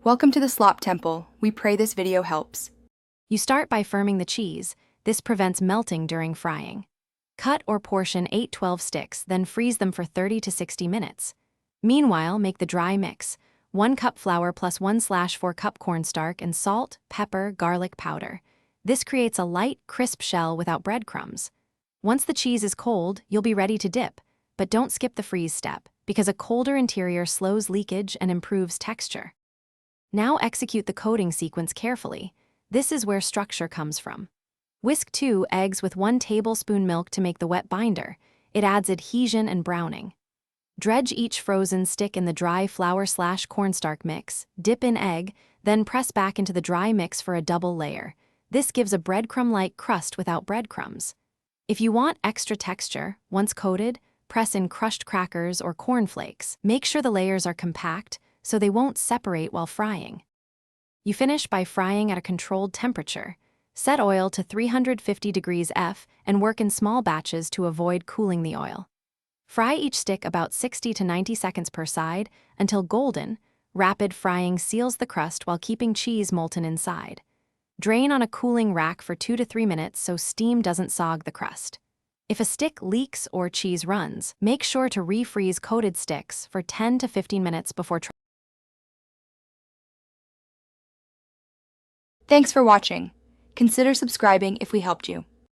Welcome to the Slop Temple. We pray this video helps. You start by firming the cheese. This prevents melting during frying. Cut or portion 8-12 sticks, then freeze them for 30 to 60 minutes. Meanwhile, make the dry mix. 1 cup flour plus 1/4 cup cornstarch and salt, pepper, garlic powder. This creates a light, crisp shell without breadcrumbs. Once the cheese is cold, you'll be ready to dip. But don't skip the freeze step, because a colder interior slows leakage and improves texture. Now execute the coating sequence carefully. This is where structure comes from. Whisk 2 eggs with 1 tablespoon milk to make the wet binder. It adds adhesion and browning. Dredge each frozen stick in the dry flour/cornstarch mix, dip in egg, then press back into the dry mix for a double layer. This gives a breadcrumb-like crust without breadcrumbs. If you want extra texture, once coated, press in crushed crackers or cornflakes. Make sure the layers are compact so they won't separate while frying. You finish by frying at a controlled temperature. Set oil to 350 degrees F and work in small batches to avoid cooling the oil. Fry each stick about 60 to 90 seconds per side until golden. Rapid frying seals the crust while keeping cheese molten inside. Drain on a cooling rack for 2 to 3 minutes so steam doesn't sog the crust. If a stick leaks or cheese runs, make sure to refreeze coated sticks for 10 to 15 minutes before Thanks for watching. Consider subscribing if we helped you.